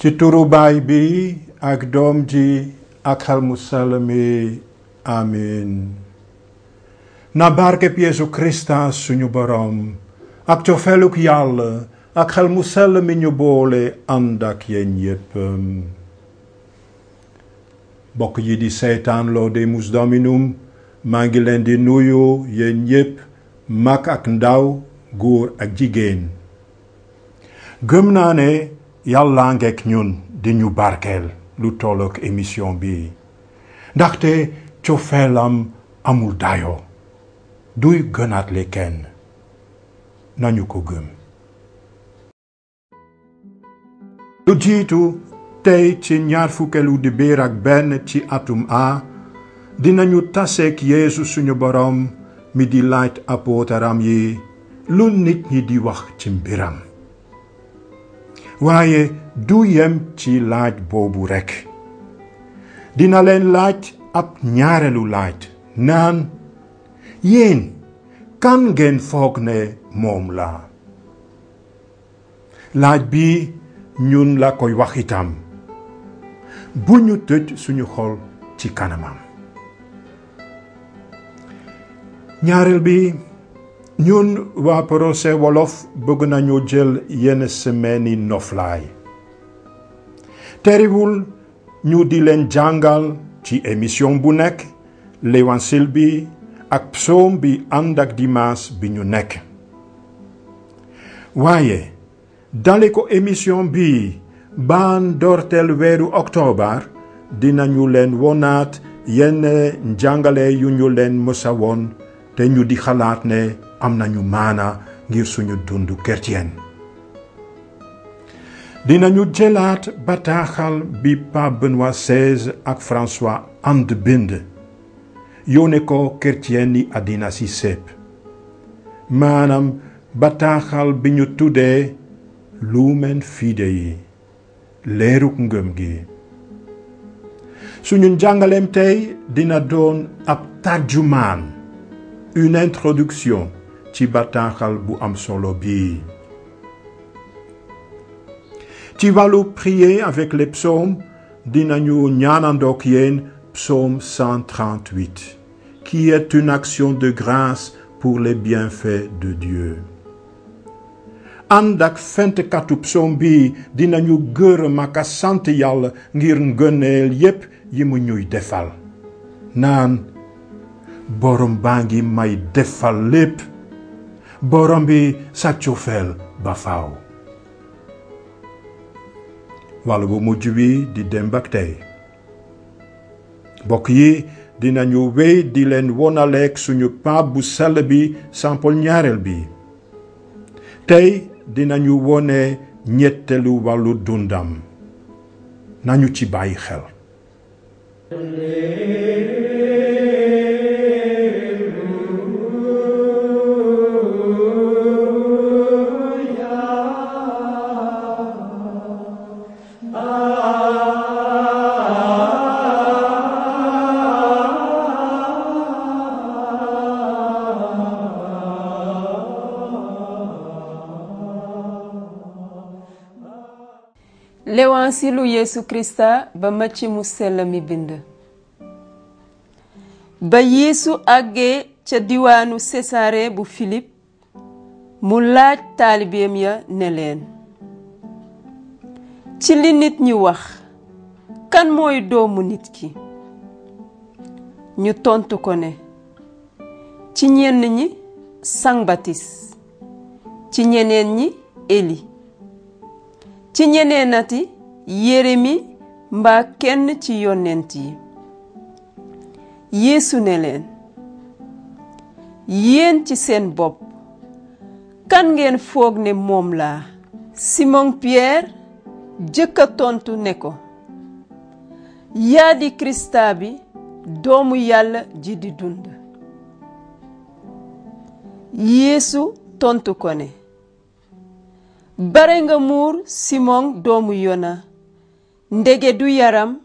ci turu Baay bi ak Doom ji ak Xel mu sell mi amiin. na barkeb Yeesu Krista suñu boroom ak cofeeluk Yàlla ak Xel mu sell mi ñu boole ànd ak yéen yépp. bokk yi di Seytaan Laudemus Dominum maa ngi leen di nuyu yéen yépp, mag ak ndaw, góor ak jigéen. gëm naa ne Yàlla ngeek ñun di ñu barkeel lu tollook émission bi ndaxte cofeelam amul dayo duy gënaatle kenn nañu ko gëm. lu jiitu tey ci 20 dibéer ak benn ci atum A dinañu taseek Yeesu suñu boroom mi di laaj apootaram yi lu nit ñi di wax ci mbiram. waaye du yem ci laaj boobu rekk dina leen laaj ab ñaareelu laaj naan yéen kan ngeen foog ne moom la. laaj bi ñun la koy wax itam bu ñu tëj suñu xol ci kanamam. ñaareel bi ñun waa Procès Wolof bëgg nañu jël yenn semaine yi noflaay terewul ñu di leen jàngal ci émission bu nekk l'évangile bi ak psaume bi ànd ak dimanche bi ñu nekk. waaye dale ko émission bi ba ndorteel weeru octobre dinañu leen wonaat yenn njàngale yu ñu leen mësa woon te ñu di xalaat ne am nañu maana ngir suñu dundu chrétien. dinañu jëlaat bataaxal bi Pape Benoît XVI ak François ànd bind yónnee ko chrétien yi àddina si sépp maanaam bataaxal bi ñu tuddee Lumen Fidei leeruk ngëm gi. suñu njàngaleem tey dina doon ab tarjumaan, une introduction ci bataaxal bu am solo bi. ci wàllu prier avec les psaumes dinañu ñaanandook yéen psaume 138 qui est une action de grâce pour les bienfaits de Dieu. ànd ak fentkatu psaume bi dinañu gërëm ak sant Yàlla ngir ngëneel yépp yi mu ñuy defal naan borom baa ngi may defal lépp, borom bi sa cofeel ba faaw. wàllu bu mujj bi di démb ak tey bokk yi dinañu wéy di leen wonaleek suñu pape bu sell bi Saint Paul ñaareel bi. tey dinañu wone ñetteelu wàllu dundam nañu ci bàyyi xel. L'évangile Yeesu Krista ba Macë mu sell mi bind. ba Yeesu àggee ca diwaanu Césarée bu Philippe mu laaj taalibeem ya ne leen ci li nit ñi wax kan mooy doomu nit ki. ñu tontu ko ne ci ñenn ñi Sang Batis, ci ñeneen ñi Eli, ci ñeneenati Yeremi mbaa kenn ci yonent yi. Yeesu ne leen yéen ci seen bopp kan ngeen foog ne moom laa. Simon Pierre jëkka tontu ne ko yaa di Krista bi, doomu Yàlla ji di dund. Yeesu tontu ko ne bare nga muur Simon doomu Yona, ndege du yaram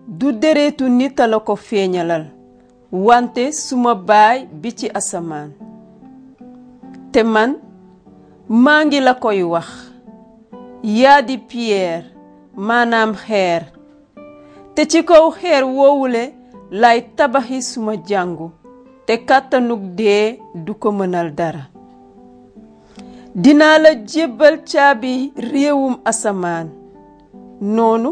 du deretu nit a la ko feeñalal wante suma baay bi ci asamaan. te man maa ngi la koy wax yaa di Pierre maanaam xeer te ci kaw xeer woowule lay tabaxi suma jàngu te kàttanug dee du ko mënal dara. dinaa la jébbal caabi réewum asamaan noonu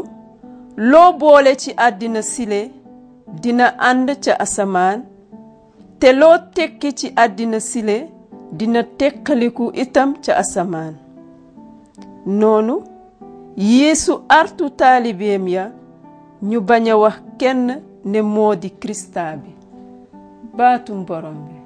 loo boole ci àddina sile dina ànd ca asamaan te loo tekki ci àddina sile dina tekkaliku itam ca asamaan. noonu Yeesu artu taalibeem ya ñu bañ a wax kenn ne moo di Kirista bi. baatum borom bi.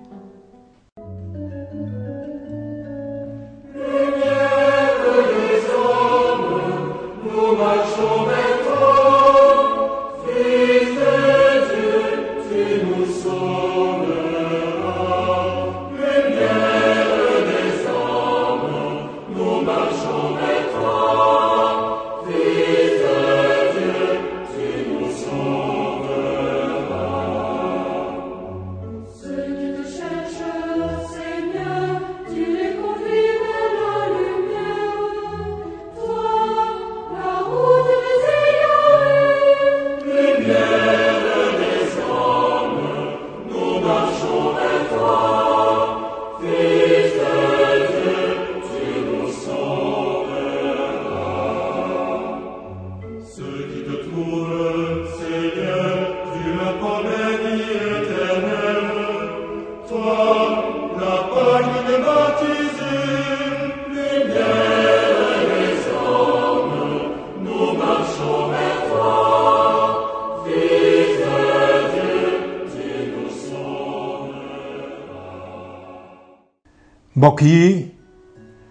mbokk yi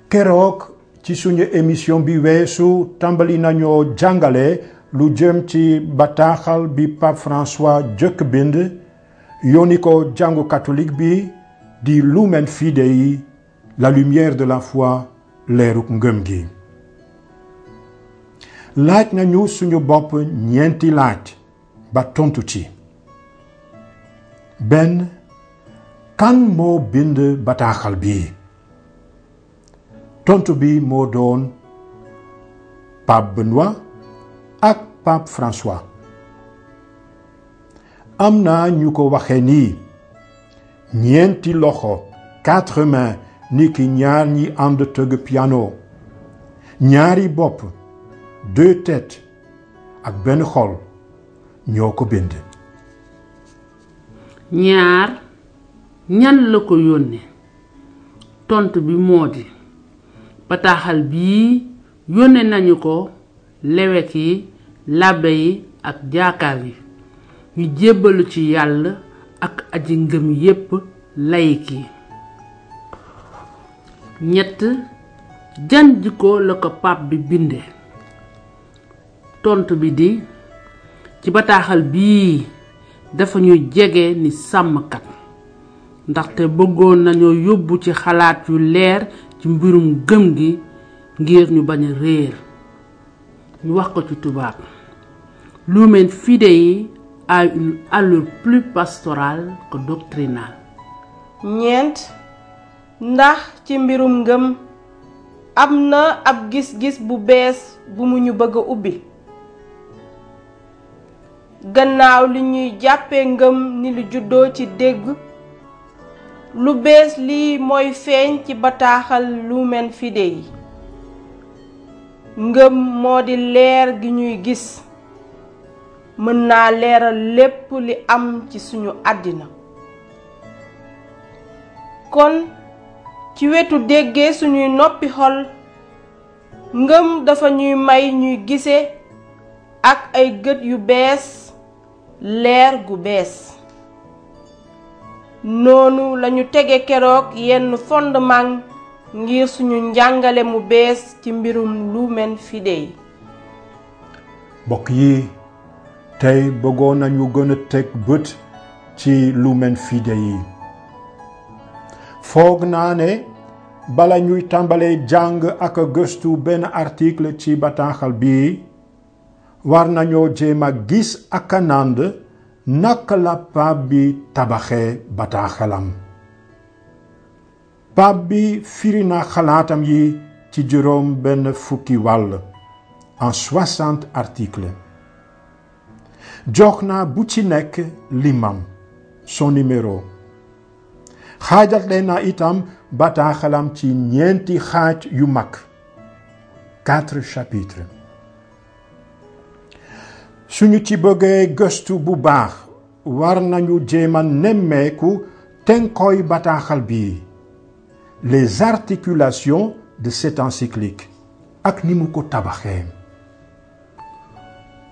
keroog ci suñu émission bi weesu tàmbali nañoo jàngale lu jëm ci bataaxal bi Pape François jëkk bind yónni ko jàngu catholique bi di Lumen Fidei, la lumière de la foi, leeruk ngëm gi. laaj nañu suñu bopp ñeenti laaj ba tontu ci. benn, kan moo bind bataaxal bi? tontu bi moo doon Pape Benoît ak Pape François. am na ñu ko waxe nii: ñeenti loxo, 4 mains, ni ki ñaar ñi ànd tëgg piano, ñaari bopp, 2 têtes ak benn xol ñoo ko bind. ñaar ñan la ko yónnee? tontu bi moo di bataaxal bii yónnee nañu ko lewet yi, labbe yi ak jaakaar yi ñu jébbalu ci yàlla ak aji ngëm yépp layik yi. ñett, jan jikko la ko pape bi binde? tontu bi di ci bataaxal bii dafa ñuy jege ni sàmmkat ndaxte bëggoon nañoo yóbbu ci xalaat yu leer ci mbirum gëm gi ngir ñu bañ a réer. ñu wax ko ci tubaab: Lumen Fidei a une allure plus pastorale que doctrinale. ñeent, ndax ci mbirum ngëm am na ab gis-gis bu bees bu mu ñu bëgg a ubbi. gannaaw li ñuy jàppee ngëm ni lu juddoo ci dégg, lu bees lii mooy feeñ ci bataaxal Lumen Fidei. ngëm moo di leer gi ñuy gis, mën naa leeral lépp li am ci suñu àddina. kon ci wetu déggee suñuy noppi xol, ngëm dafa ñuy may ñuy gise ak ay gët yu bees leer gu bees. noonu lañu tege keroog yenn fondement ngir suñu njàngale mu bees ci mbirum Lumen Fidei. mbokk yi, tey bëggoon nañu gën a teg bët ci Lumen Fidei. foog naa ne bala ñuy tàmbalee jàng ak gëstu benn article ci bataaxal bi, war nañoo jéem a gis ak a nànd naka la pape bi tabaxee bataaxalam. pape bi firi na xalaatam yi ci juróom benn fukki wàll. en 60 articles. jox naa bu ci nekk limam, son numéro. xaajale naa itam bataaxalam ci ñeenti xaaj yu mag, 4 chapitres. suñu ci bëggee gëstu bu baax war nañu jéema nemmeeku tenkooy bataaxal bi, les articulations de cette encyclique ak ni mu ko tabaxee.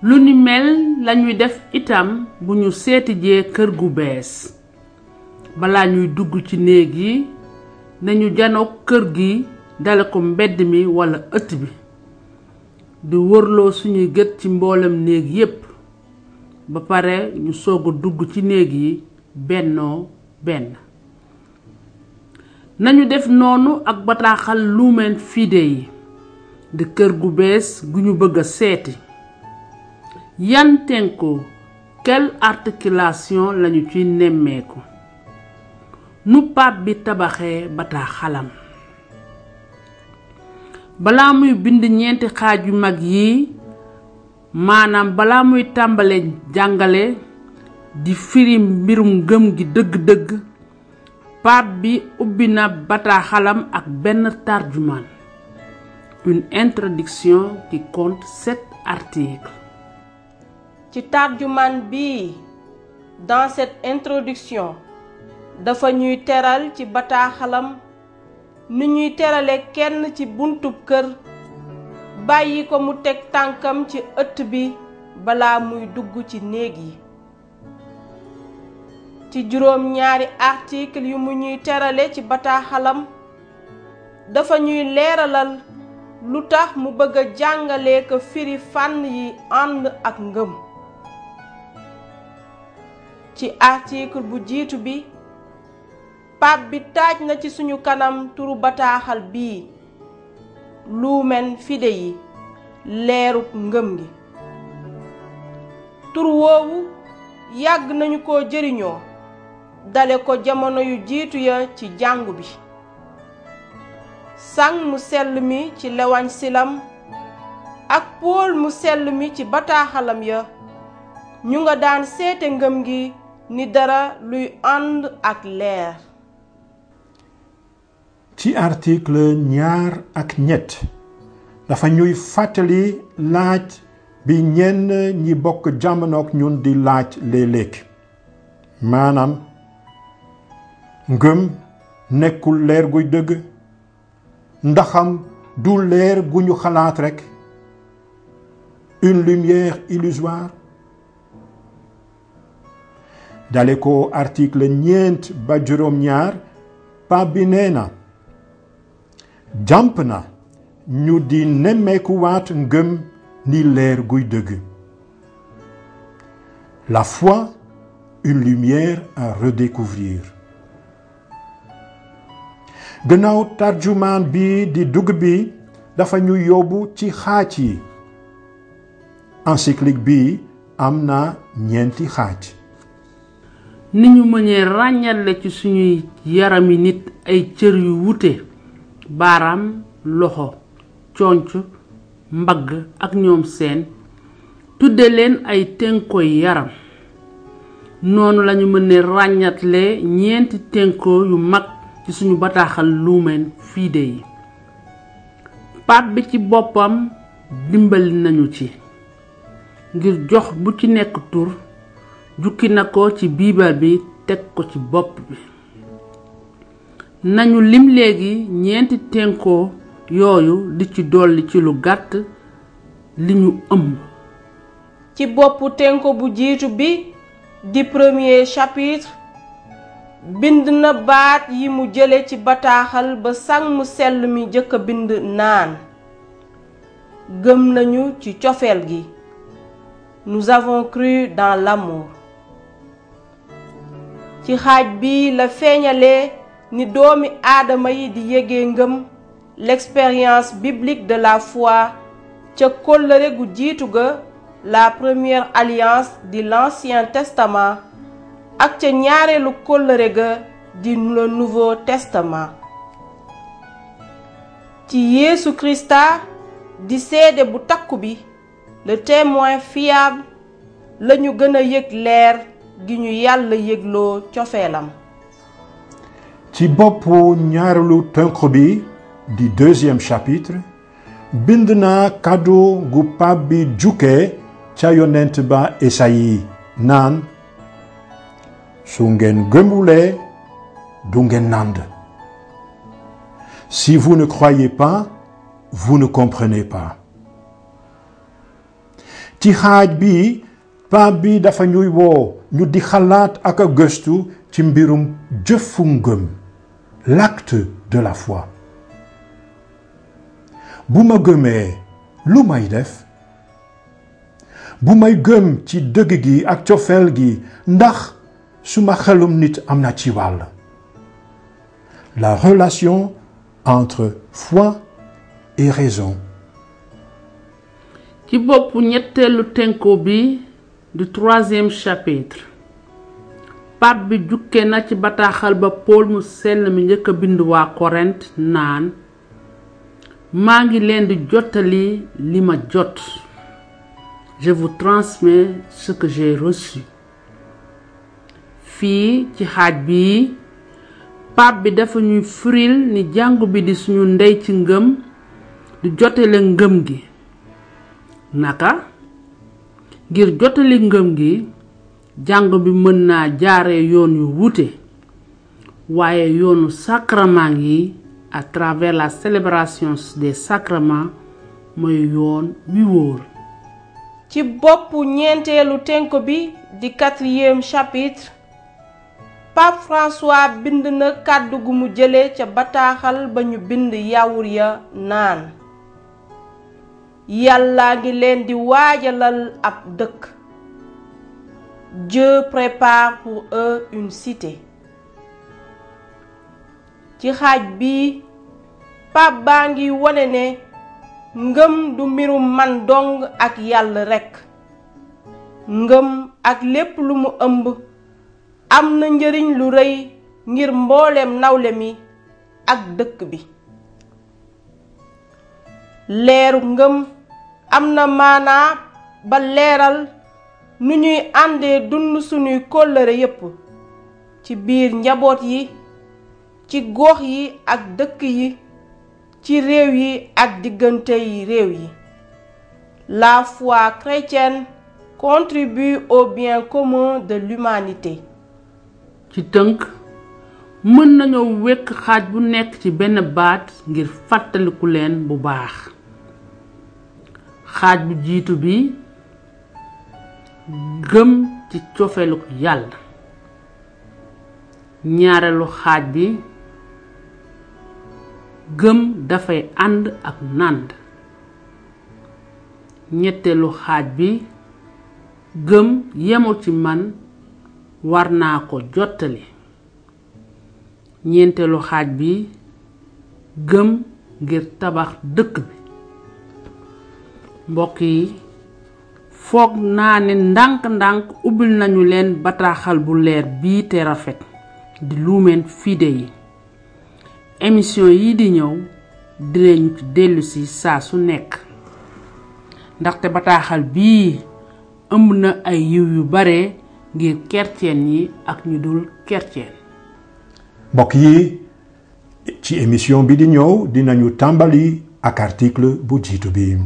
lu ni mel lañuy def itam bu ñu seeti jee kër gu bees. balaa ñuy dugg ci néeg yi nañu janoog kër gi dale ko mbedd mi walla ëtt bi, di wërloo suñuy gët ci mboolem néeg yépp, ba pare ñu soog a dugg ci néeg yi bennoo benn. nañu def noonu ak bataaxal Lumen Fidei di kër gu bees gu ñu bëgg a seeti. yan tenko, quelle articulation lañu ci nemmeeku, nu pape bi tabaxee bataaxalam. balaa muy bind ñeenti xaaj yu mag yi, maanaam balaa muy tàmbale jàngale di firi mbirum gëm gi dëgg-dëgg, pape bi ubbi na bataaxalam ak benn tarjumaan, une introduction qui compte 7 articles. ci tarjumaan bi, dans cette introduction, dafa ñuy teral ci bataaxalam ni ñuy terale kenn ci buntub kër, bàyyi ko mu teg tànkam ci ëtt bi balaa muy dugg ci néeg yi. ci juróom ñaari article yu mu ñuy terale ci bataaxalam, dafa ñuy leeralal lu tax mu bëgg a jàngale ko firi fànn yi ànd ak ngëm. ci article bu jiitu bi, pape bi taaj na ci suñu kanam turu bataaxal bii, Lumen Fidei, leeruk ngëm gi. tur woowu yàgg nañu ko jëriñoo, dale ko jamono yu jiitu ya ci jàngu bi. sang mu sell mi ci lewañ silam ak Pool mu sell mi ci bataaxalam ya, ñu nga daan seete ngëm gi ni dara luy ànd ak leer. ci article ñaar ak ñett dafa ñuy fàttali laaj bi ñenn ñi bokk jamonook ñun di laaj léeg-léeg, maanaam ngëm nekkul leer guy dëgg, ndaxam du leer gu ñu xalaat rekk, une lumière illusoire. dale ko article ñeent ba juróom ñaar, pape bi nee na jàmp na ñu di nemmeekuwaat ngëm ni leer guy dëgg. La foi, une lumière à redécouvrir. gannaaw tarjumaan bi di dugg bi dafa ñu yóbbu ci xaaj yi. encyclique bi am na ñeenti xaaj. ni ñu mënee ràññale ci suñuy yarami nit ay cër yu wute, baaraam, loxo, conc, mbagg ak ñoom seen, tudde leen ay tenkoy yaram. noonu lañu mënee ràññatle ñeenti tenko yu mag ci suñu bataaxal Lumen Fidei. pape bi ci boppam dimbali nañu ci, ngir jox bu ci nekk tur, jukki na ko ci biibal bi teg ko ci bopp bi. nañu lim léegi ñeenti tenko yooyu di ci dolli ci lu gàtt li ñu ëmb. ci boppu tenko bu jiitu bi di premier chapitre, bind na baat yi mu jële ci bataaxal ba sang mu sell mi jëkk a bind naan, gëm nañu ci cofeel gi, nous avons cru dans l'amour. ci xaaj bi la feeñalee ni doomi aadama yi di yégee ngëm, l'expérience biblique de la foi ca kóllëre gu jiitu ga, la première alliance di l'Ancien Testament, ak ca ñaareelu kóllëre ga di le Nouveau Testament. ci Yeesu Krista di seede bu takku bi, le témoin fiable, lañu gën a yëg leer gi ñu Yàlla yëgloo cofeelam. ci boppu ñaareelu tënk bi di deuxième chapitre bind naa kàddu gu Pape bi jukkee ca yonent ba Esayi naan su ngeen gëmulee du ngeen nànd. Si vous ne croyez pas, vous ne comprenez pas. ci xaaj bi Pape bi dafa ñuy woo ñu di xalaat ak a gëstu ci mbirum jëfu ngëm, l'acte de la foi. bu ma gëmee lu may def? bu may gëm ci dëgg gi ak cofeel gi ndax suma xelum nit am na ci wàll. La relation entre foi et raison. ci boppu ñetteelu tenko bi du troisième chapitre Pape bi jukke na ci bataaxal ba Paul mu sell mi njëkk a bind waa Korent naan maa ngi leen di jottali li ma jot. Je vous transmets ce que j'ai reçu. fii ci xaaj bi Pape bi dafa ñuy firil ni jàngu bi di suñu ndey ci ngëm di jotale ngëm gi. naka ngir jotali ngëm gi jàngu bi mën naa jaare yoon yu wuute waaye yoonu sacrement yi à travers la célébration des sacrements mooy yoon wi wóor. ci boppu ñeenteelu tenko bi di 4e chapitre Pape François bind na kàddu gu mu jële ca bataaxal ba ñu bind yawur ya naan Yàlla ngi leen di waajalal ab dëkk. Dieu prépare pour eux une cité. ci xaaj bi Pape baa ngi wone ne ngëm du mbirum man dong ak Yàlla rekk. ngëm ak lépp lu mu ëmb am na njëriñ lu rëy ngir mbooleem nawle mi ak dëkk bi. leeru ngëm am na maanaa ba leeral nu ñuy àndee dund sunuy kóllëre yépp ci biir njaboot yi, ci gox yi ak dëkk yi, ci réew yi ak diggante yi réew yi. La foi chrétienne contribue au bien commun de l'humanité. ci tënk mën nañoo wekk xaaj bu nekk ci benn baat ngir fàttaliku leen bu baax. xaaj bu jiitu bi gëm ci cofeelu Yàlla. ñaareelu xaaj bi gëm dafay ànd ak nànd. ñetteelu xaaj bi gëm yemul ci man war naa ko jottali. ñeenteelu xaaj bi gëm ngir tabax dëkk bi. mbokk yi foog naa ne ndànk-ndànk ubbil nañu leen bataaxal bu leer bii te rafet di Lumen Fidei. émission yi di ñëw dinañu ci dellusi saa su nekk ndaxte bataaxal bii ëmb na ay yiw yu bare ngir chrétien yi ak ñu dul chrétien. mbokk yi ci émission bi di ñëw dinañu tàmbali ak article bu jiitu bi.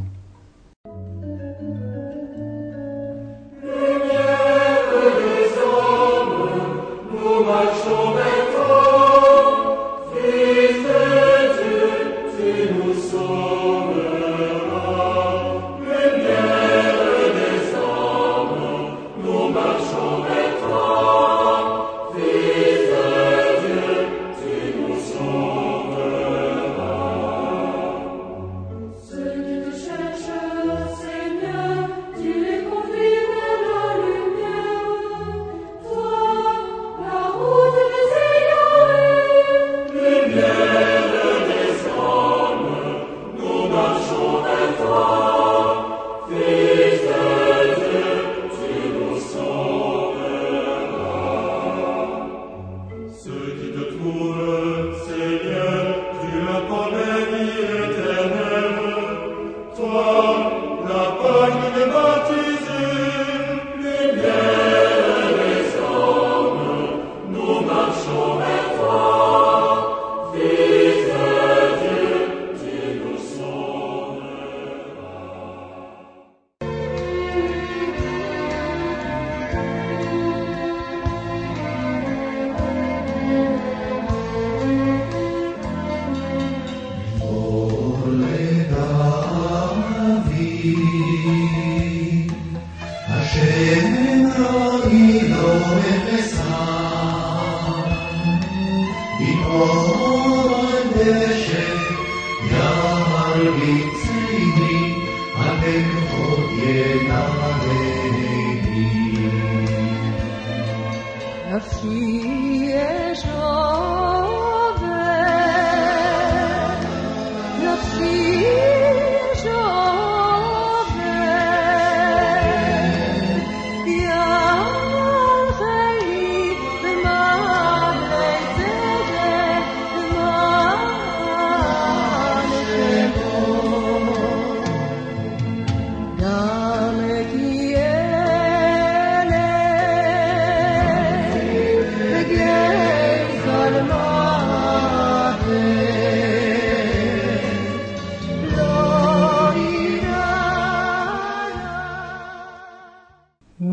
Hashem roi lo echesa Bimor deshe Yar bitzini Atem od yenareni Nafshi eshove Nafshi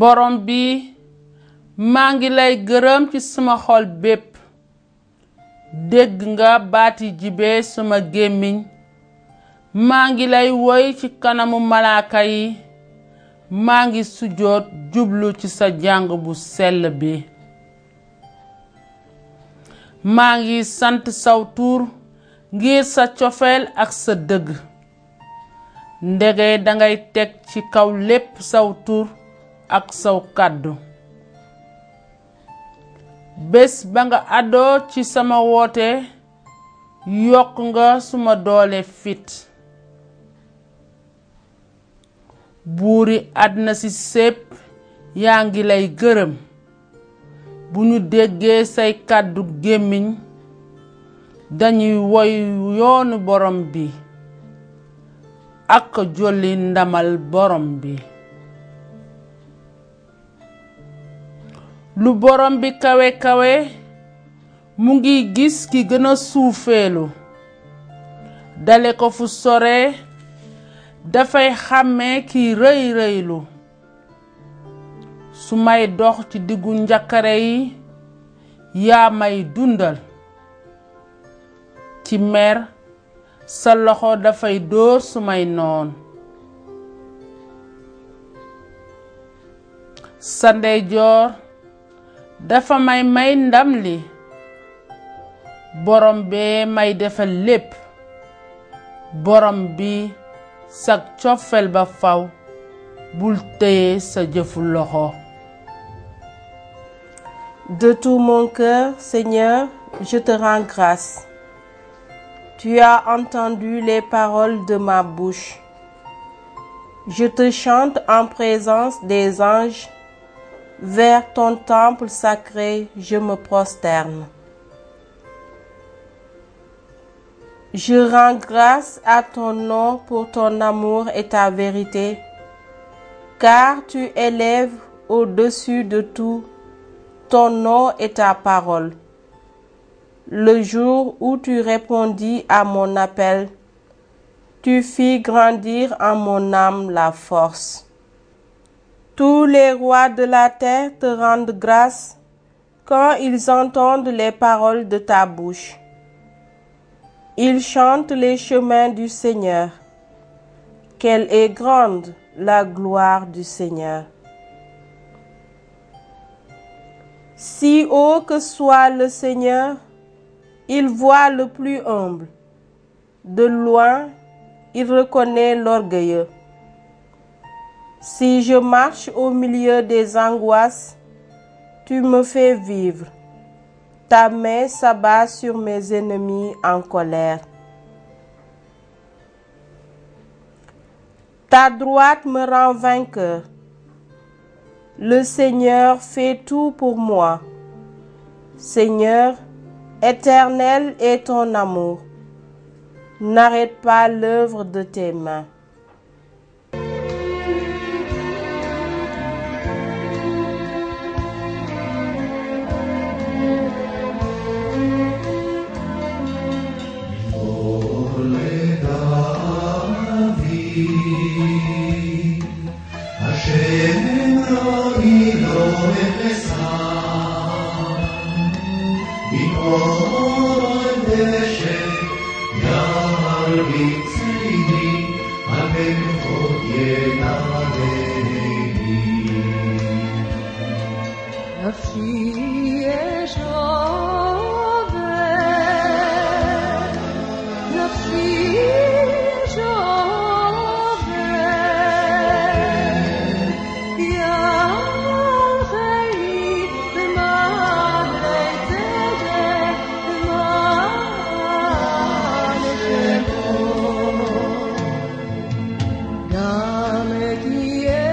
borom bi maa ngi lay gërëm ci sama xol bépp dégg nga baati jibe sama gémmiñ maa ngi lay woy ci kanamu malaaka yi maa ngi sujjoot jublu ci sa jàng bu sell bi maa ngi sant saw tur ngir sa cofeel ak sa dëgg ndege dangay teg ci kaw lépp saw tur ak saw kàddu bés ba nga àddoo ci sama woote yokk nga suma doole fit buuri àddina si sépp yaa ngi lay gërëm bu ñu déggee say kàddu gémmiñ dañuy woy yoonu borom bi ak jolli ndamal borom bi lu borom bi kawe kawe mu ngi gis ki gën a suufeelu dale ko fu sore dafay xàmmee ki rëy rëylu su may dox ci diggu njakare yi yaa may dundal ci mer sa loxo dafay dóor sumay noon sa ndeyjoor dafa may ndam li borom bee may defal lépp borom bi sag cofeel ba faw bul téye sa jëfu loxo. De tout mon cœur, Seigneur, je te rends grâce. Tu as entendu les paroles de ma bouche. Je te chante en présence des anges. Vers ton temple sacré, je me prosterne. Je rends grâce à ton nom pour ton amour et ta vérité, car tu élèves au-dessus de tout ton nom et ta parole. Le jour où tu répondis à mon appel, tu fis grandir en mon âme la force. Tous les rois de la terre te rendent grâce quand ils entendent les paroles de ta bouche. Ils chantent les chemins du Seigneur. Quelle est grande la gloire du Seigneur. Si haut que soit le Seigneur, il voit le plus humble. De loin, il reconnaît l'orgueilleux. Si je marche au milieu des angoisses, tu me fais vivre. Ta main s'abat sur mes ennemis en colère. Ta droite me rend vainqueur. Le Seigneur fait tout pour moi. Seigneur, éternel est ton amour. N'arrête pas l'œuvre de tes mains. Yar bitzini, נפשי אשובך, נפשי אשובך, יחי במעלה צדק, במעלה שמו. גם תהיה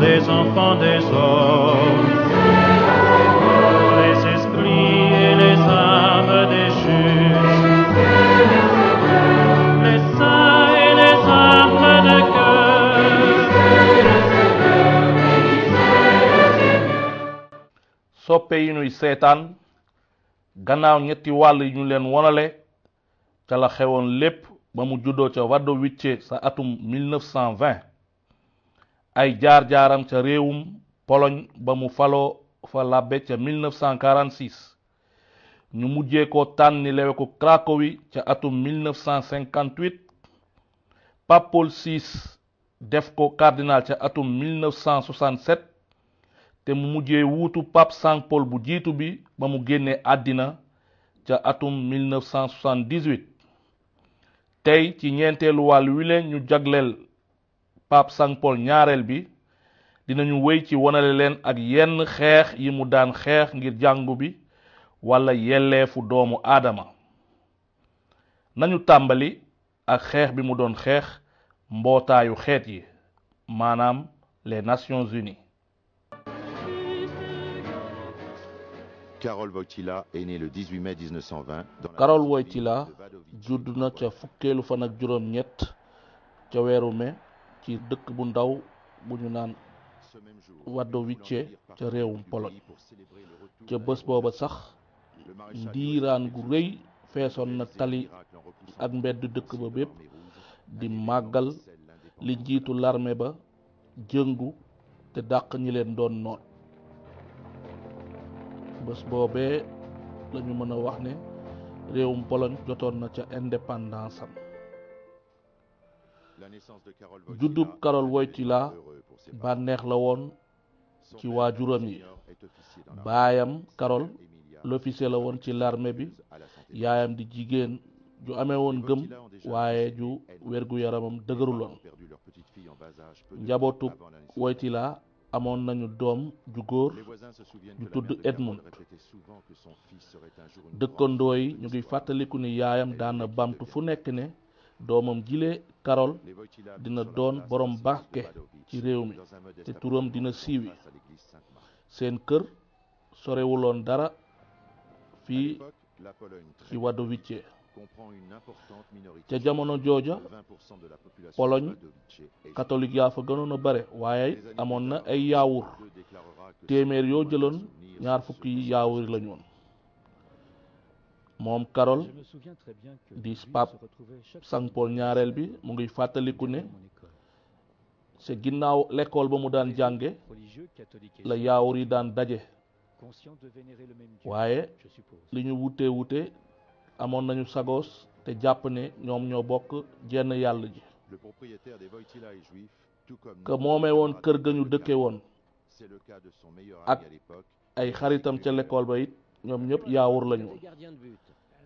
les enfants des hommes, les esprits et les âmes des justes, les saints et les âmes de cœur. soppe yi ñuy seetaan gannaaw ñetti wàll yi ñu leen wonale ca la xewoon lépp ba mu juddoo ca Wadowice sa atum 1920 ay jaar-jaaram ca réewum Pologne ba mu faloo fa labbe ca 1946 ñu mujjee ko tànni leweku Cracovie ca atum 1958 Pape Paul VI def ko cardinal ca atum 1967 te mu mujjee wuutu Pape Saint Paul bu jiitu bi ba mu génnee àddina ca atum 1978 tey ci ñeenteelu wàll wi leen ñu jagleel Pape Saint Paul ñaareel bi dinañu wéy ci wonale leen ak yenn xeex yi mu daan xeex ngir jàngu bi wala yelleefu doomu aadama nañu tàmbali ak xeex bi mu doon xeex mbootaayu xeet yi maanaam les Nations Unies. Karol Wojtyla est né le 18 mai 1920 dans la Karol petite Wojtyla ville de Wadowice. judd na ca fukkeelu fan ak juróom ñett ca weeru me ci dëkk bu ndaw bu ñu naan Ce même jour, Wadowice ca réewum Pologne pour célébrer le retour ca de bés booba sax le maréchal ndiiraan gu rëy feesoon na tali miracle en repoussant ak mbedd dëkk ba bépp l'armée rouge, di màggal li jiitu l'armée ba jëngu te dàq ñi leen doon noot bés boobee lañu mën a wax ne réewum Pologne jotoon na ca indépendance am La naissance de Karol Wojtyla juddub Karol Wojtyla heureux pour ses parents. bànneex la woon Son ci père, waajuram yi Junior, est officier dans l'armée. baayam Karol Emilia, l'officier la woon ci l'armée bi à la santé. yaayam di jigéen ju amee woon gëm waaye ju wergu yaramam dëgëruloon Ont perdu leur petite fille en bas âge peu de njabootu temps avant la naissance. Wojtyla amoon nañu doom ju góor Les voisins se souviennent ñu que la tudd mère de Karol Edmund. répétait souvent que son fils serait un jour une dëkkandoo grande yi figure ñu de ngi l'histoire. fàttaliku ni yaayam daan na bamtu fu nekk ne doomam jile Karol Les Wojtyla dina sur la doon place borom Saint-Louis de barke Wadowice, ci réew mi dans un modeste te turam dina appartement siiwi face à l'église Sainte-Marthe. seen kër sorewuloon dara À fii l'époque, la Pologne très ci Wadowice comprend une importante minorité. ca jamono jooja 20% de la population Pologne de Wadowice est catholique yaa fa gënoon a bare waaye juive. Des années amoon plus na tard, ay yaawur Dieu déclarera que téeméer son yoo témoin jëloon de souvenir ñaar se fukki yi souvient yaawur de lañu woon moom Karol Je me souviens très bien que di lui Pape se retrouvait chaque Saint Paul ñaareel bi mu ngi fàttaliku ne ci ginnaaw l'école ba mu daan jànge religieux catholique et la juif, yaawur yi daan daje conscient de vénérer le même Dieu, waaye je suppose. li ñu wute amoon nañu sagos te jàpp ne ñoom ñoo bokk jenn yàlla ji Le propriétaire des Wojtyla est juif, tout comme ka moomee woon kër ga ñu dëkke woon c'est le cas de son meilleur ak ami à l'époque. ay xaritam ca l'école ba it ñoom ñëpp yaawur lañu woon Gardien de but.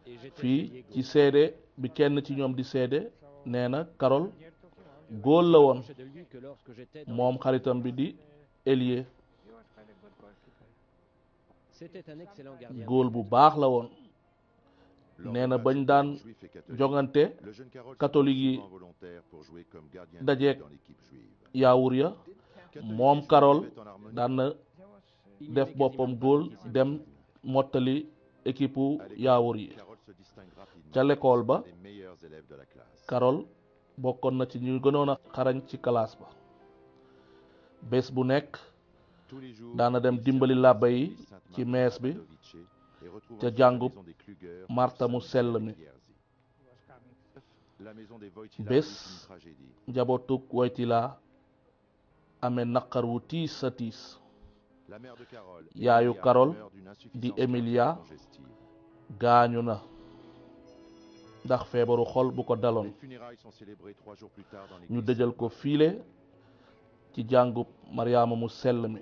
Et j'étais fii pilier ci gauche. seede bi kenn ci ñoom di seede nee na Karol góol la woon Je de lui que lorsque j'étais dans moom xaritam bi di Elie C'était un excellent gardien. góol bu baax la woon Lors nee de na matchs bañ daan juifs et catholiques, jongante le jeune Karol se catholique porte yi souvent volontaire pour jouer comme gardien de dajeek but dans l'équipe juive. yaawur ya Catholique moom et juif Karol vivaient en harmonie. daan na Il def n'était boppam quasiment góol pas dem mottali équipe yaawur yi. Carole se distingue rapidement ca l'école ba des meilleurs élèves de la classe. Carole bokkoon na ci ñu gënoon a xarañ ci classe ba. bés bu nekk Tous les jours, daana dem il dimbali sert làbba à yi Sainte ci Marthe mees bi Radovice et retrouve ca ensuite jàngub la maison des Kluger, Martha mu Sainte sell mi. Jerzy. La maison des Wojtyla bés vit une tragédie. njabootug Wojtyla amee naqar wu tiis a tiis. La mère de Carole, yaayu Emilia, Carole meurt d'une insuffisance di cardiaque Emilia congestive. gaañu na ndax feebaru xol bu ko daloon. Les funérailles sont célébrées 3 jours plus tard dans ñu l'église. dëjal ko fiile ci jàngub Mariama mu sell mi.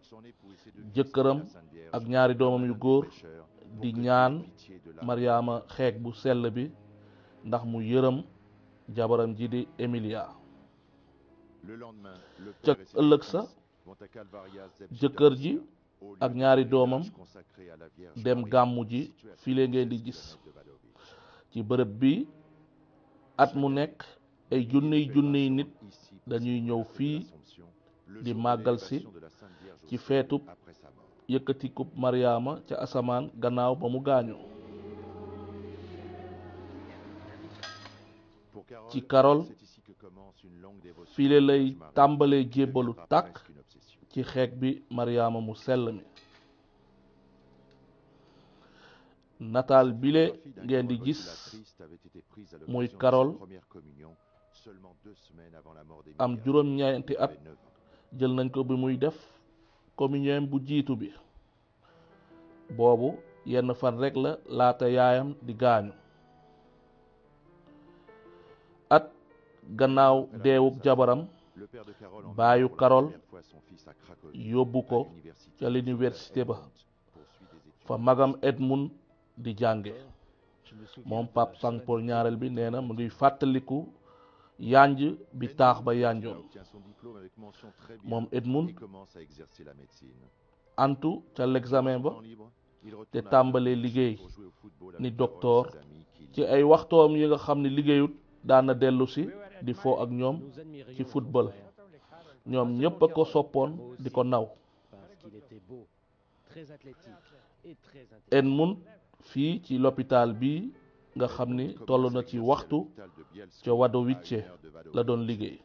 Son époux et ses 2 fils, jëkkëram la Sainte Vierge, ak ñaari doomam yu góor pécheurs, di pour que ñaan Dieu ait pitié de l'âme. Mariama xeeg bu sell bi ndax mu yërëm jabaram ji di Emilia. Le lendemain, le ca père et ses ëllëg fils sa vont à Calvaria Zebchida, jëkkër ji au lieu ak du ñaari village doomam consacré à la Vierge dem Marie, gàmmu ji situé à file ngeen di 16 gis. kilomètres de Wadowice. ci bërëb bi at mu nekk ay junniy nit Ici, dañuy ñëw fii l'Assomption, le di jour de màggal si l'élévation de la Sainte Vierge au ci ciel feetub après sa mort. yëkkatikub Mariama ca asamaan gannaaw ba mu gaañu. Pour Carole, ci Carole c'est ici que commence une longue dévotion file à la lay Vierge Marie, tàmbalee qui jébbalu deviendra tàkk presque une obsession. ci xeeg bi Mariama mu sell mi. nataal bile Photographie d'un ngeen di Carole gis Wojtyla triste avait été prise à muy l'occasion de sa Carole première communion, seulement 2 semaines avant la mort am d'Emilia. juróom-ñeenti Elle at avait 9 ans. jël nañ ko bi muy def communion bu jiitu bi. boobu yenn fan rek la laata yaayam di gaañu. at gannaaw deewuk jabaram Le père de Carole emmène baayu pour la Carole première fois son fils à Cracovie, yóbbu à ko l'université ca l'université ba poursuit des études. fa magam Edmund di jànge. Je me souviens moom de Pape la Saint Paul solennité ñaareel bi du nee na mu Dimanche. ngi fàttaliku yanj bi taax ba yanjoon. obtient son diplôme avec mention très bien moom Edmund et commence à exercer la médecine. antu ca l'examen ba Temps libre, il retourne te à tàmbalee Wadowice liggéey pour jouer au football ni avec docteur Carole, ses amis qui ci ay waxtoom yi nga xam ne liggéeyut daana dellu si di fo ak ñoom Nous admirions ci ton football. frère, ñoom ñépp a ko soppoon di ko naw. parce qu'il était beau, très athlétique et très intelligent. Edmund fii ci l'hôpital bi nga xam ni toll na ci waxtu ca Wadowice la doon liggéey.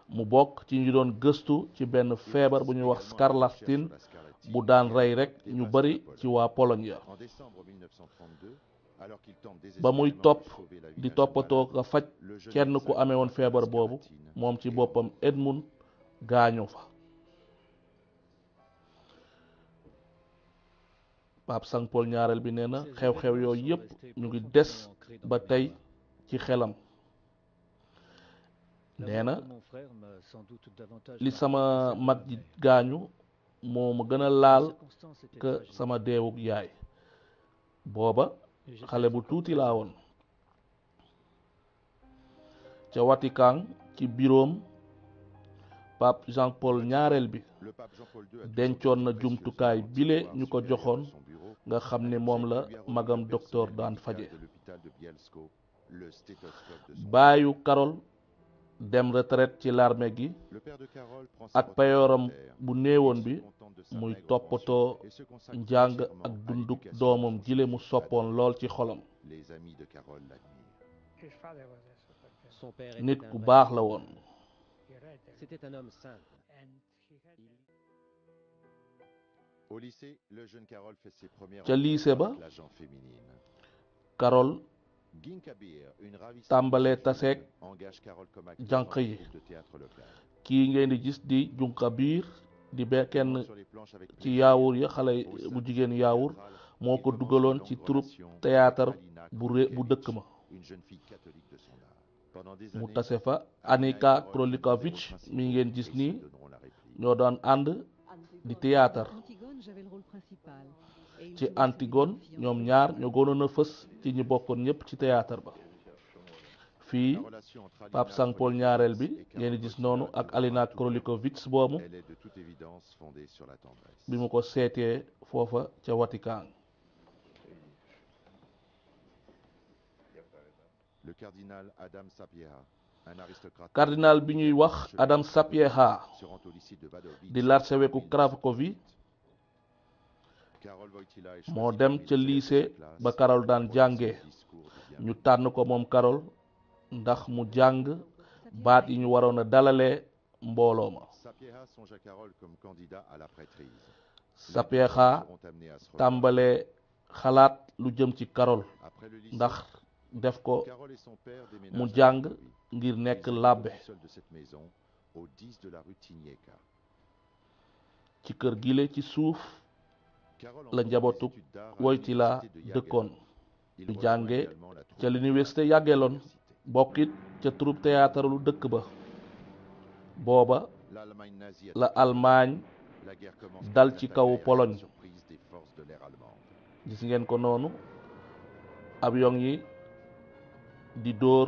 mu bokk ci ñu doon gëstu ci benn feebar bu ñuy wax scarlatine bu daan rey rek ñu bari ci waa Pologne ya. En décembre 1932, alors qu'il tente ba muy désespérément topp de sauver la vie di d'un toppatoo jeune ka faj le jeune kenn ku médecin amee woon atteint feebar la boobu scarlatine moom ci et boppam Edmund gaañu fa. Pape Saint Paul ñaareel bi nee na xew-xew yooyu yépp ñu ngi des ba tey ci xelam. nee na Mon frère m'a sans doute davantage li marqué sama que celle de mag ma ji mère. gaañu moo ma gën a Les laal circonstances étaient que tragiques. sama deewuk yaay. booba Et j'étais xale bu encore tuuti très laa jeune. woon. ca Vatican ci biroom Pape Jean Paul ñaareel bi Le pape Jean-Paul II a dencoon na toujours jumtukaay précieusement bile tiroir ñu ko supérieur joxoon de son bureau, nga xam ne un moom objet la qui lui a remis magam le docteur personnel daan médical faje. de l'hôpital de Bielsko, le stéthoscope de son baayu Carole dem retraite ci l'armée gi Le père de Carole prend sa ak retraite payooram militaire. bu néewoon Il se bi contente de sa muy maigre toppatoo pension et se consacre njàng entièrement ak à dunduk l'éducation doomam de son jile fils mu cadet. soppoon lool ci xolam. Les amis de Carole l'admirent. Son père nit était un ku vrai baax la homme. woon. C'était un homme simple. Au lycée, le jeune Carole fait ses premières Ca rencontres lycée ba, avec la gent féminine. Carole Ginka Beer, une ravissante tàmbalee jeune taseeg fille, engage Carole comme actrice jànq dans un yi. groupe de théâtre local. kii ngeen di gis di junqa biir di kenn Sur les planches avec ci plaisir. yaawur ya xale Au sein bu du jigéen groupe yaawur théâtral, moo il ko commence dugaloon une ci longue troupe relation avec théâtre Alina bu dëkk ma. une jeune fille catholique de son âge. Pendant des mu années, tase fa Alina et Anika Carole Krolikovic deviennent mi les ngeen héros gis principaux et nii se donneront la réplique. ñoo doon ànd di théâtre. Antigone, j'avais le rôle principal. Et il ci jouait sa Antigone fiancée. ñoom ñaar ñoo gënoon a fës ci ñi bokkoon ñépp ci théâtre ba. fii La relation entre Alina Pape Saint Paul ñaareel bi Krolikovic et ngeen di Carole gis noonu Wojtyla ak durera Alina toute leur Krolikovic boobu vie. Elle est de toute évidence fondée sur la tendresse. bi mu ko seetee foofa ca Vatican. Le cardinal Adam Sapieha, un aristocrate cardinal bi ñuy wax Adam Sapieha se rend au lycée de Wadowice di l'archevêque Cracovie moo dem ca lycée ba Karol daan jànge ñu tànn ko moom Karol ndax mu jàng baat yi ñu waroon a dalalee mbooloo ma. Sapieha tàmbalee xalaat lu jëm ci Karol ndax def ko mu jàng ngir nekk làbbe ci kër gile ci suuf la njabootu Wojtyla dëkkoon. du jànge ca l'université Jagellon bokkit ca troupe théâtre lu dëkk ba. booba la Allemagne dal ci kaw Pologne. gis ngeen ko noonu avion yi di dóor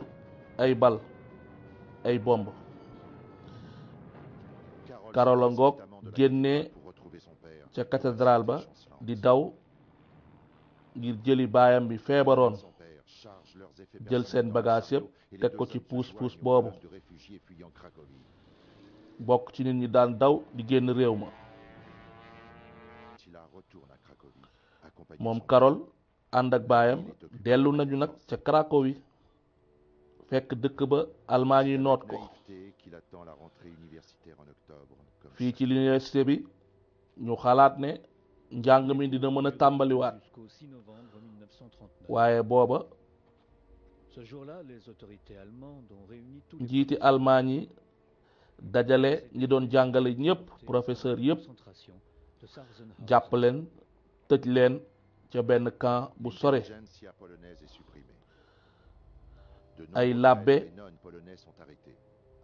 ay bal ay bomb. Karol a ngoog génnee ca cathédrale ba di daw ngir jëli baayam bi feebaroon jël seen bagage yëpp teg ko ci puus-puus boobu bokk ci nit ñi daan daw di génn réew ma. moom Karol ànd ak baayam dellu nañu nag ca Cracovie fekk dëkk ba Allemagne yi noot ko. fii ci l'université bi ñu xalaat ne njàng mi dina mën a tàmbaliwaat waaye booba njiiti Allemagne yi dajale ñi doon jàngale ñépp professeur yépp jàpp leen tëj leen ca benn camp bu sore. ay làbbe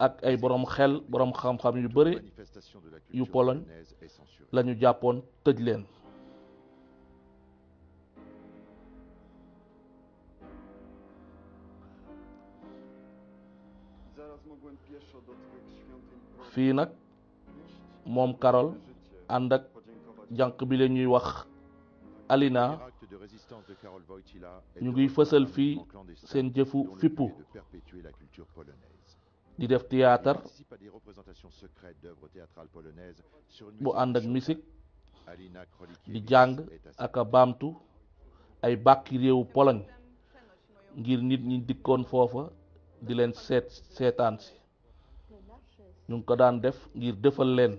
ak ay borom xel borom xam-xam yu bari yu Pologne lañu jàppoon tëj leen. fii nag moom Karol ànd ak jànq bi la ñuy wax Alina ñu ngi fësal fii seen jëfu fippu di def théâtre bu ànd ak musique di jàng ak a baamtu ay bàkki réewu Pologne ngir nit ñi dikkoon foofa di leen seetaan si. ñu ngi ko daan def ngir defal leen.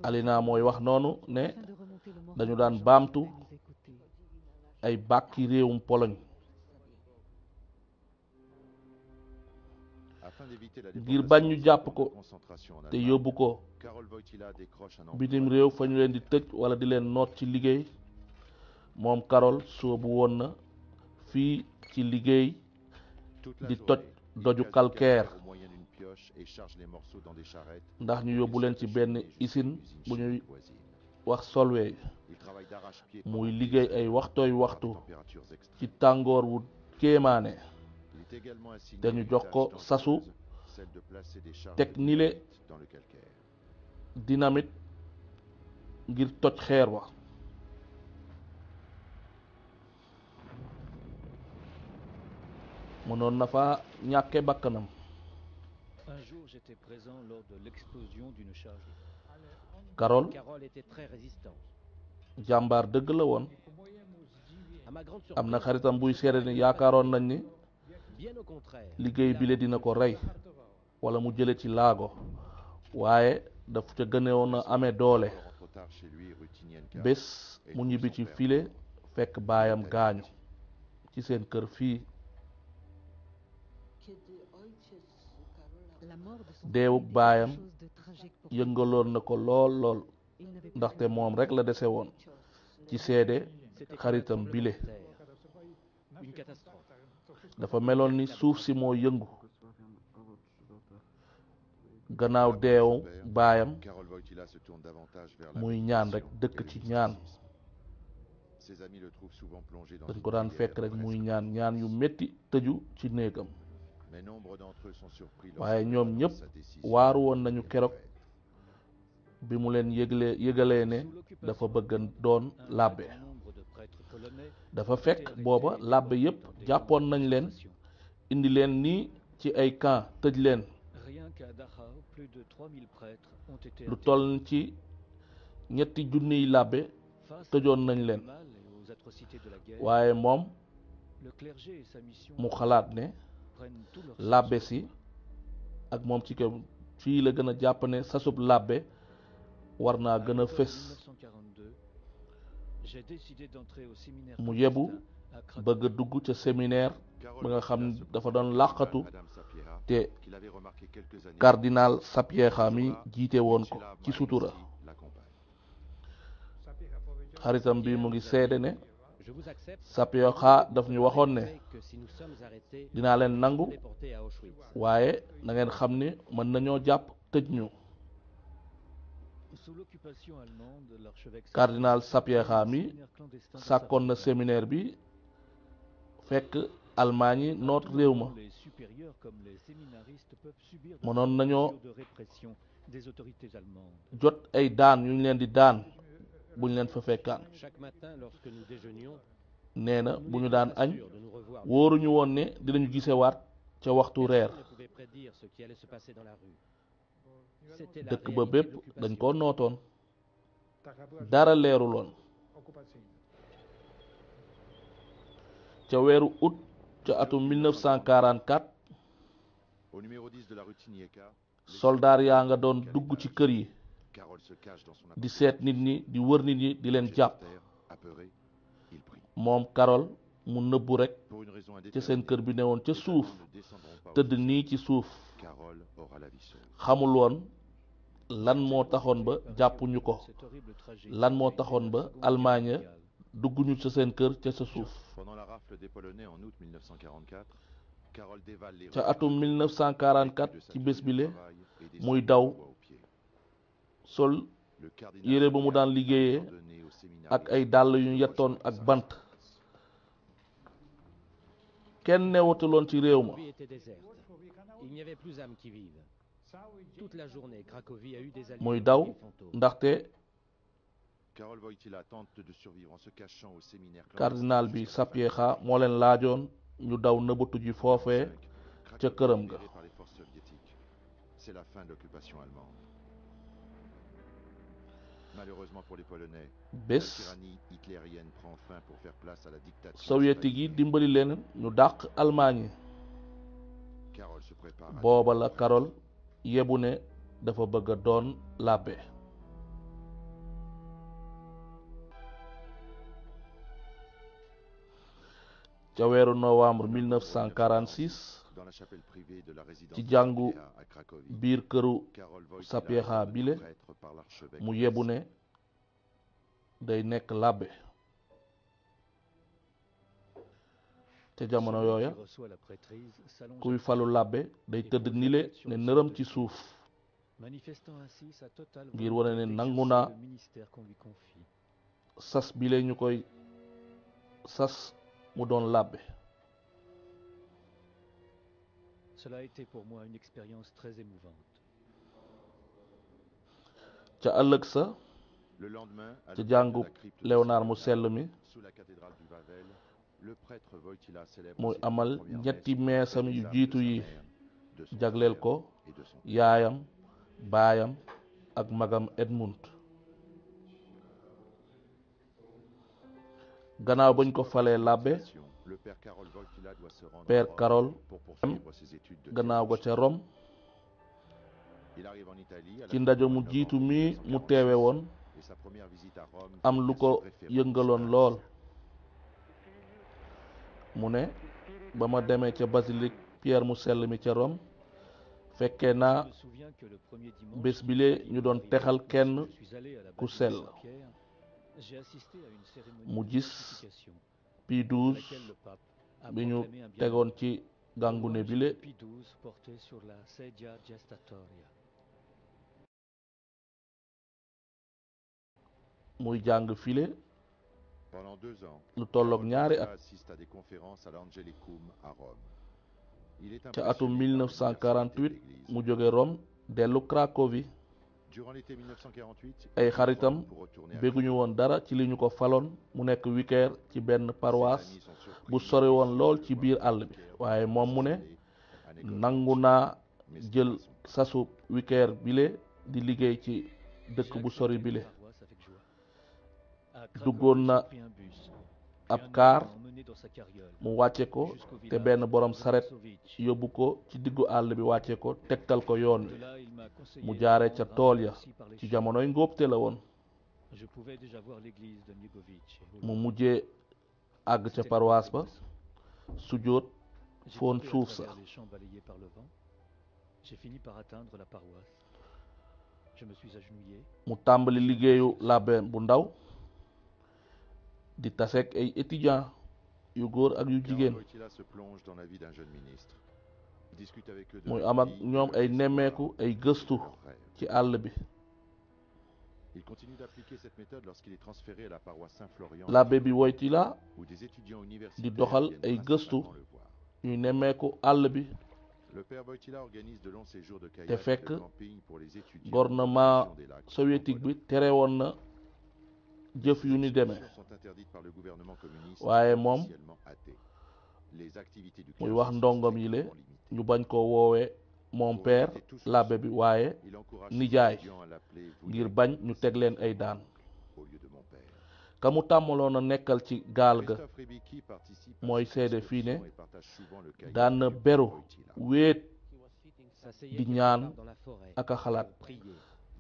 Alina mooy wax noonu ne dañu daan baamtu ay bàkki réewum Pologne ngir bañ ñu jàpp ko te yóbbu ko bitim réew fa ñu leen di tëj wala di leen noot ci liggéey. moom Karol soobu woon na fii ci liggéey di toj doju calcaire ndax ñu yóbbu leen ci benn usine bu ñuy wax Solvay muy liggéey ay waxtooy waxtu ci tàngoor wu kéemaane te ñu jox ko sasu teg nile dynamite ngir toj xeer wa. mënoon na fa ñàkke bakkanam. Un jour, j'étais présent lors de l'explosion d'une charge. Karol Karol était très résistant. jàmbaar dëgg la woon. am na xaritam buy seede ni yaakaaroon nañ ni Bien au contraire. liggéey bile dina ko rey wala mu jële ci laago waaye daf ca gënewoon a amee doole. bés mu ñibbi ci file fekk baayam gaañu ci seen kër fii. deewuk baayam yëngaloon na ko lool lool ndaxte moom rek la dese woon ci seede xaritam bile. Une catastrophe. dafa meloon ni suuf si moo yëngu gannaaw deewu baayam muy ñaan rek dëkk ci ñaan. dañ ko daan fekk rek muy ñaan yu metti tëju ci néegam. waaye ñoom ñëpp waaru woon nañu keroog bi mu leen yëgalee ne dafa bëgg doon làbbe. dafa fekk booba làbbe yépp jàppoon nañ leen indi leen nii ci ay camp tëj leen. Plus de 3000 prêtres ont été lu toll ci ñetti junniy làbbe tëjoon nañ leen mal et aux atrocités de la guerre. waaye moom Le clergé et sa mission mu xalaat ne prennent tout leur làbbe si ak moom ci kaw fii la gën a jàpp ne sasub làbbe war naa gën a fés 1942, j'ai décidé d'entrer au séminaire mu yebu à Cracovie. bëgg a dugg ca séminaire ba nga xam ne dafa doon làqatu te cardinal Sapieha mi jiite woon ko ci sutura xaritam bi mu ngi seede ne Je vous accepte. Sapieha daf ñu waxoon ne Que si nous sommes arrêtés, dinaa leen nangu déportés à Auschwitz. waaye na ngeen xam ne mën nañoo jàpp tëj ñu Sous l'occupation allemande, l'archevêque cardinal Sapieha mi sàkkoon na séminaire bi fekk Allemagne noot réew ma les supérieurs comme les séminaristes peuvent subir mënoon nañoo de répression des autorités allemandes. jot ay daan yu ñu leen di daan bu ñu leen fa fekkaan Chaque matin, lorsque nous déjeunions, nee na bu ñu daan añ sûr de nous revoir. wóoruñu woon ne dinañu gisewaat ca waxtu reer Personne ne pouvait prédire ce qui allait se passer dans la rue. C'était la dëkk ba réalité bépp de l'occupation. dañ ko nootoon dara leeruloon ca weeru août ca atum 1944 Au numéro 10 de la rue Tinieka, soldaar yaa nga doon dugg ci kër yi Carole se cache dans son di seet nit ñi di wër nit ñi di leen jàpp apeuré, il prie. moom Carole mu nëbbu rek Pour une raison ca seen kër bi newoon ca suuf ne descendront pas tëdd nii ci suuf Carole aura la vie sauve. xamul woon lan moo taxoon ba jàppuñu ko lan moo taxoon ba Allemagne dugguñu ca seen kër ca sa suuf Pendant la rafle des Polonais en août 1944, Carole dévale les ca rues atum 1944 ci bés bile muy daw sol Le cardinal yére ba mu daan liggéeyee ordonné au séminaire ak ay dàll yu ñu yettoon ak bant kenn newatuloon ci réew ma Cracovie était déserte. Il n'y avait plus âme qui vive. Toute la journée, Cracovie a eu des alliés muy daw fantômes. ndaxte Carole Wojtyla tente de survivre en se cachant au séminaire cardinal bi Sapieha moo leen laajoon ñu daw nëbbatu ji foofee ca këram ga par les forces soviétiques. C'est la fin de l'occupation allemande. Malheureusement pour les Polonais, la bés tyrannie hitlérienne prend fin pour faire place à la dictature. soviétique yi dimbali leen ñu dàq Allemagne Carole se prépare à booba la Carole yebu ne dafa bëgg a doon làbbe ca weeru novembre 1946 dans la chapelle privée de la résidence ci de jàngu Sapieha à Cracovie. biir këru Carole Wojtyla Sapieha est bile prêtre par l'archevêque mu yebu ne day nekk làbbe ca jamono yooya Qui reçoit la prêtrise s'allonge kuy falu làbbe day tëdd nile ne nërëm ci suuf manifestant ainsi sa totale ngir volonté wane ne nangu d'exercer naa le ministère qu'on lui confie. sas bile ñu koy sas mu doon làbbe Cela a été pour moi une expérience très émouvante. ca ëllëg sa Le lendemain, à ca l'autel jàngu de la crypte de Léonard mu Saint-Bernard, sell mi sous la cathédrale du Wawel, le prêtre Wojtyla célèbre muy aussi amal la première ñetti messe meesam yu de jiitu sa yi mère, de son jagleel frère ko et de son yaayam baayam ak magam Edmund gannaaw bañ ko falee làbbe Le père Carole Wojtyla doit se rendre Père à Rome Carole pour poursuivre ses études de gannaaw ga théologie. ca Rome Il arrive en Italie à la ci fin ndaje du mu mois de jiitu novembre mi mu 1946, teewe woon et sa première visite à Rome am fait lu sous ko référence yëngaloon à lool mu ne ba ma demee ca basilique Pierre mu sell mi ca Rome fekkee naa Je me souviens que le premier dimanche, bés bile ñu doon texal kenn je suis allé à la ku basilique sell Saint-Pierre. J'ai assisté à une cérémonie mu de gis béatification Pie à XII laquelle le pape a bi ñu proclamé un bienheureux. tegoon ci gàngune bile Pie XII portait sur la sedia gestatoria. muy jàng file Pendant 2 ans, lu tolloog Carole ñaari Wojtyla at assiste à des conférences à l'Angelicum à Rome. Il est ca atum impressionné par la 1948 diversité de l'Église. mu jóge Rome dellu Cracovie Durant l'été 1948, ay il xaritam pour retourner à bégguñu woon dara ci li ñu ko faloon mu nekk vicaire ci benn Ses paroisse amis sont surpris bu sori woon lool ci biir àll bi waaye moom mu ne nangu naa jël sasu wiker bile di liggéey ci dëkk bu sori bile duggoon na ab kaar mu wàcce ko te benn borom saret yóbbu ko ci diggu àll bi wàcce ko tegtal ko yoon wi mu jaare ca tool ya ci jamonoy ngóobte la woon mu mujjee àgg ca paroisse ba sujjóot foon suuf sa mu tàmbali liggéeyu labbe bu ndaw di taseek ay étudiants yu góor ak yu jigéen muy am ak ñoom ay nemmeeku ay gëstu ci àll bi labbe bi Wojtyla di doxal ay gëstu ñuy nemmeeku àll bi te fekk gouvernement soviétique bi tere woon na jëf yu ni demee waaye moom muy wax ndongom yi le ñu bañ ko woowee mon père labbe bi waaye nijaay ngir bañ ñu teg leen ay daan ka mu tàmmaloon a nekkal ci gaal ga mooy seede fii ne daan na beru wéet di ñaan ak a xalaat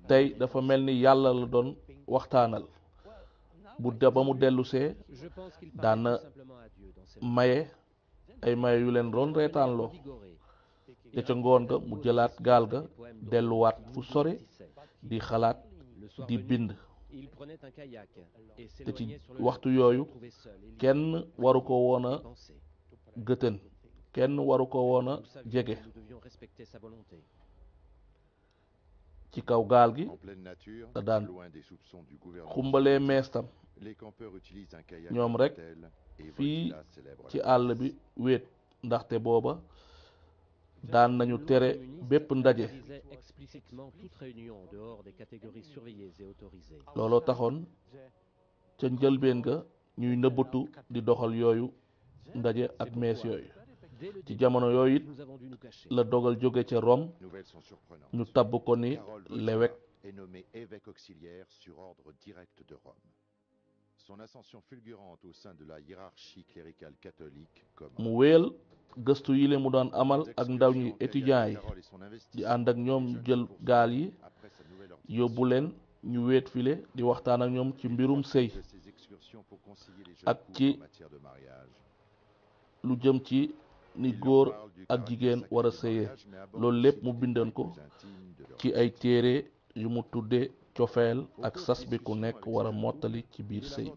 tey dafa mel ni yàlla la doon waxtaanal ba mu dellusee daan na maye ay maye yu leen doon reetaanloo te ca ngoon ga mu jëlaat gaal ga delluwaat fu sori di xalaat di bind te ci waxtu yooyu kenn waru ko woon a gëtën kenn waru ko woon a jege ci kaw gaal gi da daan xumbalee meestam ñoom rek fii ci àll bi wéet ndaxte booba daan nañu tere bépp ndaje looloo taxoon ca njëlbeen ga ñuy nëbbatu di doxal yooyu ndaje ak mees yooyu ci jamono yooyu it la dogal jóge ca Rome ñu tabb ko ni l'évêque mu wéyal gëstu yi le mu doon amal ak ndaw ñi étudiants yi di ànd ak ñoom ñu jël gaal yi yóbbu leen ñu wéet file di waxtaan ak ñoom ci mbirum sëy ak ci lu jëm ci ni góor ak jigéen war a sëyee loolu lépp mu bindoon ko ci ay téere yu mu tudde cofeel ak sas bi ku nekk war a mottali ci biir sëy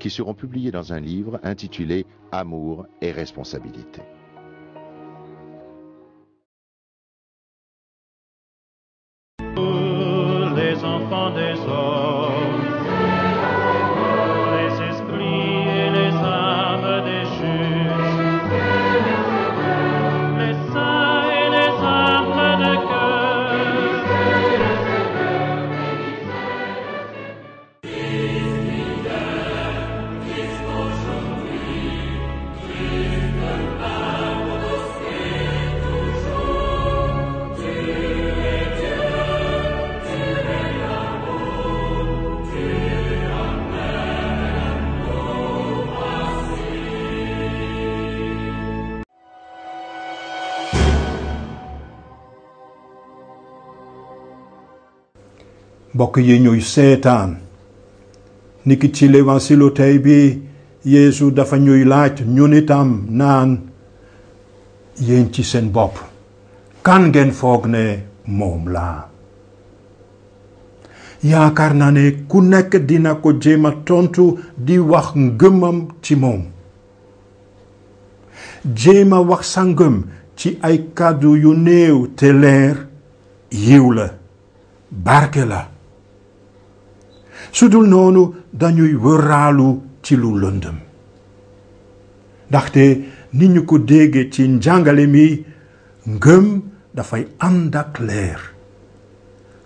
qui seront publiés dans un livre intitulé Amour et responsabilité. Les enfants des hommes, les esprits et les âmes des justes, les saints et les âmes de mbokk yi ñuy seetaan niki ci l'évangile tey bi Yeesu dafa ñuy laaj ñun itam naan yéen ci seen bopp kan ngeen foog ne moom laa yaakaar naa ne ku nekk dina ko jéem a tontu di wax ngëmam ci moom jéem a wax sa ngëm ci ay kàddu yu néew te leer yiw la barke la sudul noonu dañuy wëraalu ci lu lëndëm ndaxte ni ñu ko dégge ci njàngale mi ngëm dafay ànd ak leer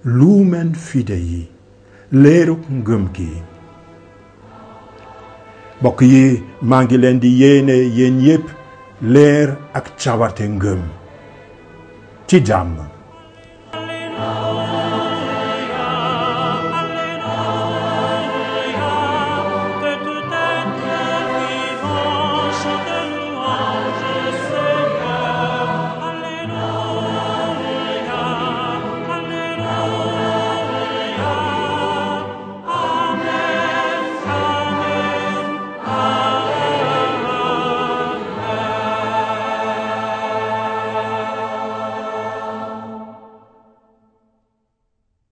lumen fidei leeruk ngëm gi mbokk yi maa ngi leen di yéene yéen yépp leer ak cawarte ngëm ci jàmm